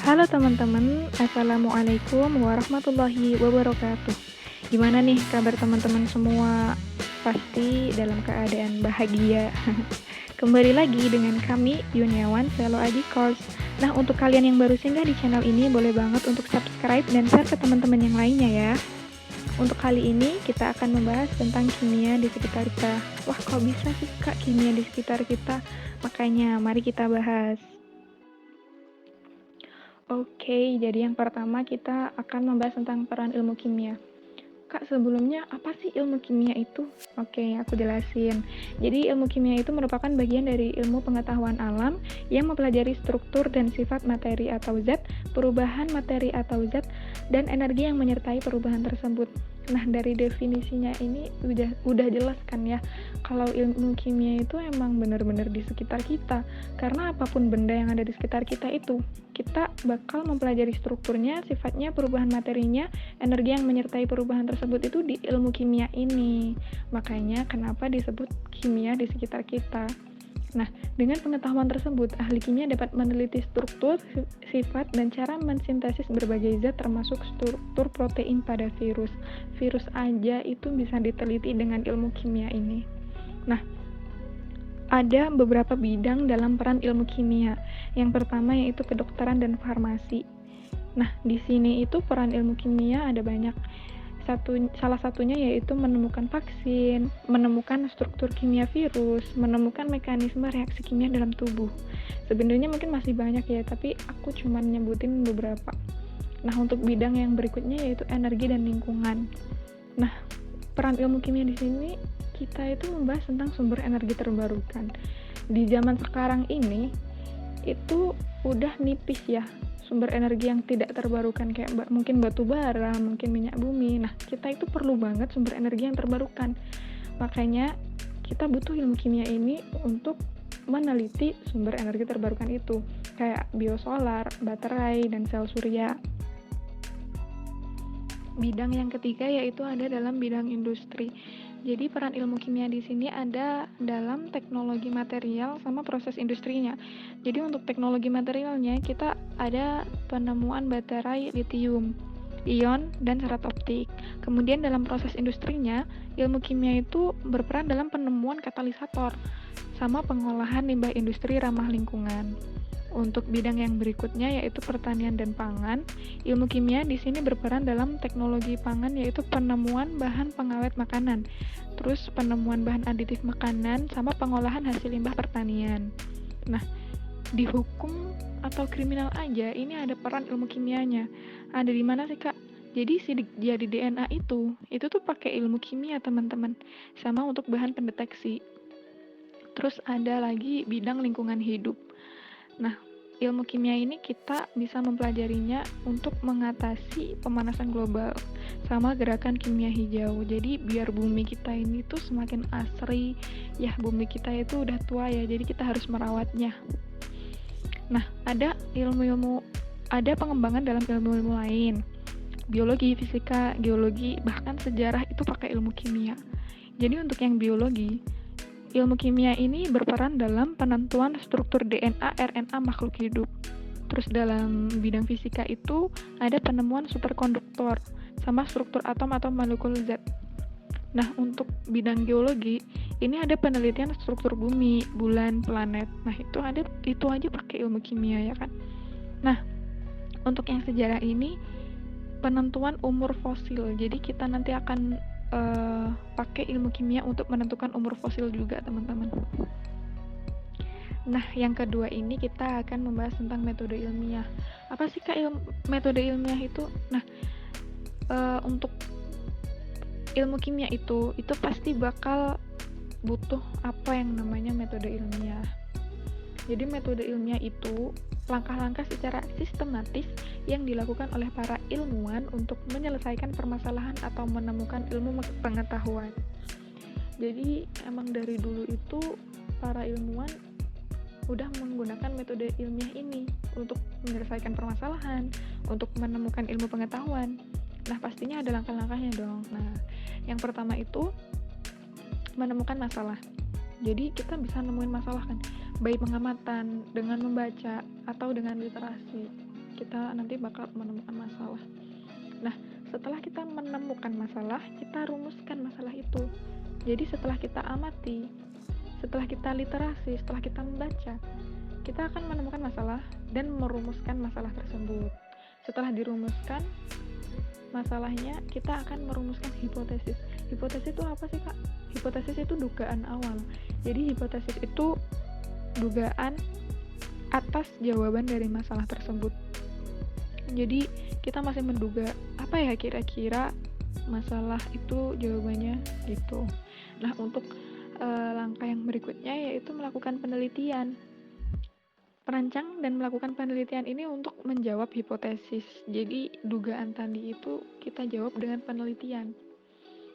Halo teman-teman, Assalamualaikum warahmatullahi wabarakatuh. Gimana nih kabar teman-teman semua? Pasti dalam keadaan bahagia. Kembali lagi dengan kami, Yuniawan Selo Aji Course. Nah, untuk kalian yang baru singgah di channel ini, boleh banget untuk subscribe dan share ke teman-teman yang lainnya ya. Untuk kali ini, kita akan membahas tentang kimia di sekitar kita. Wah, kok bisa sih Kak kimia di sekitar kita? Makanya, mari kita bahas. Oke, jadi yang pertama kita akan membahas tentang peran ilmu kimia. Kak, sebelumnya apa sih ilmu kimia itu? Oke, aku jelasin. Jadi ilmu kimia itu merupakan bagian dari ilmu pengetahuan alam yang mempelajari struktur dan sifat materi atau zat, perubahan materi atau zat, dan energi yang menyertai perubahan tersebut. Nah, dari definisinya ini udah jelas kan ya, kalau ilmu kimia itu emang benar-benar di sekitar kita. Karena apapun benda yang ada di sekitar kita itu, kita bakal mempelajari strukturnya, sifatnya, perubahan materinya, energi yang menyertai perubahan tersebut itu di ilmu kimia ini. Makanya kenapa disebut kimia di sekitar kita. Nah, dengan pengetahuan tersebut, ahli kimia dapat meneliti struktur, sifat, dan cara mensintesis berbagai zat termasuk struktur protein pada virus. Virus aja itu bisa diteliti dengan ilmu kimia ini. Nah, ada beberapa bidang dalam peran ilmu kimia. Yang pertama yaitu kedokteran dan farmasi. Nah, di sini itu peran ilmu kimia ada banyak. Salah satunya yaitu menemukan vaksin, menemukan struktur kimia virus, menemukan mekanisme reaksi kimia dalam tubuh. Sebenarnya mungkin masih banyak ya, tapi aku cuma nyebutin beberapa. Nah, untuk bidang yang berikutnya yaitu energi dan lingkungan. Nah, peran ilmu kimia di sini kita itu membahas tentang sumber energi terbarukan. Di zaman sekarang ini itu udah nipis ya sumber energi yang tidak terbarukan kayak mungkin batu bara, mungkin minyak bumi. Nah, kita itu perlu banget sumber energi yang terbarukan. Makanya kita butuh ilmu kimia ini untuk meneliti sumber energi terbarukan itu, kayak biosolar, baterai, dan sel surya. Bidang yang ketiga yaitu ada dalam bidang industri. Jadi peran ilmu kimia di sini ada dalam teknologi material sama proses industrinya. Jadi untuk teknologi materialnya kita ada penemuan baterai litium, ion, dan serat optik. Kemudian dalam proses industrinya, ilmu kimia itu berperan dalam penemuan katalisator sama pengolahan limbah industri ramah lingkungan. Untuk bidang yang berikutnya yaitu pertanian dan pangan, ilmu kimia di sini berperan dalam teknologi pangan yaitu penemuan bahan pengawet makanan, terus penemuan bahan aditif makanan sama pengolahan hasil limbah pertanian. Nah, di hukum atau kriminal aja ini ada peran ilmu kimianya. Ada di mana sih Kak? Jadi sidik jari DNA itu tuh pakai ilmu kimia teman-teman, sama untuk bahan pendeteksi. Terus ada lagi bidang lingkungan hidup. Nah, ilmu kimia ini kita bisa mempelajarinya untuk mengatasi pemanasan global sama gerakan kimia hijau. Jadi biar bumi kita ini tuh semakin asri, ya bumi kita itu udah tua ya, jadi kita harus merawatnya. Nah, ada pengembangan dalam ilmu-ilmu lain. Biologi, fisika, geologi, bahkan sejarah itu pakai ilmu kimia. Jadi untuk yang biologi, ilmu kimia ini berperan dalam penentuan struktur DNA, RNA makhluk hidup. Terus dalam bidang fisika itu ada penemuan superkonduktor sama struktur atom atau molekul zat. Nah, untuk bidang geologi, ini ada penelitian struktur bumi, bulan, planet. Nah, itu aja pakai ilmu kimia ya kan. Nah, untuk yang sejarah ini penentuan umur fosil. Jadi kita nanti akan pakai ilmu kimia untuk menentukan umur fosil juga teman-teman. Nah, yang kedua ini kita akan membahas tentang metode ilmiah. Apa sih Kak metode ilmiah itu? Nah, untuk ilmu kimia itu pasti bakal butuh apa yang namanya metode ilmiah. Jadi metode ilmiah itu langkah-langkah secara sistematis yang dilakukan oleh para ilmuwan untuk menyelesaikan permasalahan atau menemukan ilmu pengetahuan. Jadi emang dari dulu itu para ilmuwan udah menggunakan metode ilmiah ini untuk menyelesaikan permasalahan, untuk menemukan ilmu pengetahuan. Nah, pastinya ada langkah-langkahnya dong. Nah, yang pertama itu menemukan masalah. Jadi kita bisa nemuin masalah kan, baik pengamatan, dengan membaca, atau dengan literasi. kita nanti bakal menemukan masalah. Nah, setelah kita menemukan masalah, kita rumuskan masalah itu. Jadi setelah kita amati, setelah kita literasi, setelah kita membaca, kita akan menemukan masalah dan merumuskan masalah tersebut. Setelah dirumuskan masalahnya, kita akan merumuskan hipotesis. Hipotesis itu apa sih, Kak? Hipotesis itu dugaan awal. Jadi hipotesis itu dugaan atas jawaban dari masalah tersebut. Jadi kita masih menduga apa ya kira-kira masalah itu jawabannya gitu. Nah, untuk langkah yang berikutnya yaitu melakukan penelitian. Merancang dan melakukan penelitian ini untuk menjawab hipotesis. Jadi dugaan tadi itu kita jawab dengan penelitian.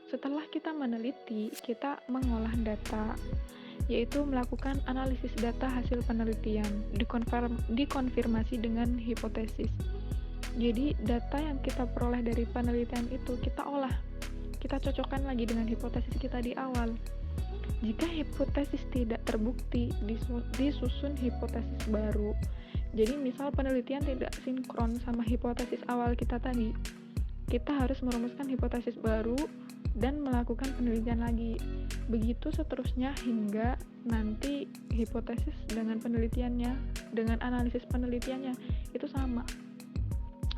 Setelah kita meneliti, kita mengolah data, yaitu melakukan analisis data hasil penelitian, dikonfirmasi dengan hipotesis. Jadi data yang kita peroleh dari penelitian itu kita olah, kita cocokkan lagi dengan hipotesis kita di awal. Jika hipotesis tidak terbukti, disusun hipotesis baru. Jadi misal penelitian tidak sinkron sama hipotesis awal kita tadi, kita harus merumuskan hipotesis baru dan melakukan penelitian lagi. Begitu seterusnya hingga nanti hipotesis dengan penelitiannya, dengan analisis penelitiannya itu sama.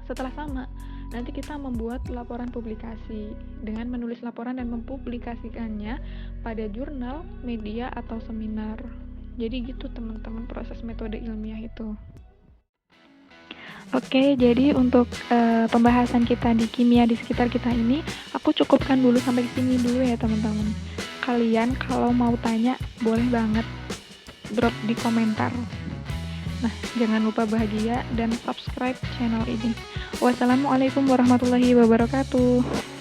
Setelah sama, nanti kita membuat laporan publikasi dengan menulis laporan dan mempublikasikannya pada jurnal, media, atau seminar. Jadi gitu teman-teman proses metode ilmiah itu. Oke, jadi untuk pembahasan kita di kimia di sekitar kita ini, aku cukupkan dulu sampai sini dulu ya teman-teman. Kalian kalau mau tanya, boleh banget drop di komentar. Nah, jangan lupa bahagia dan subscribe channel ini. Wassalamualaikum warahmatullahi wabarakatuh.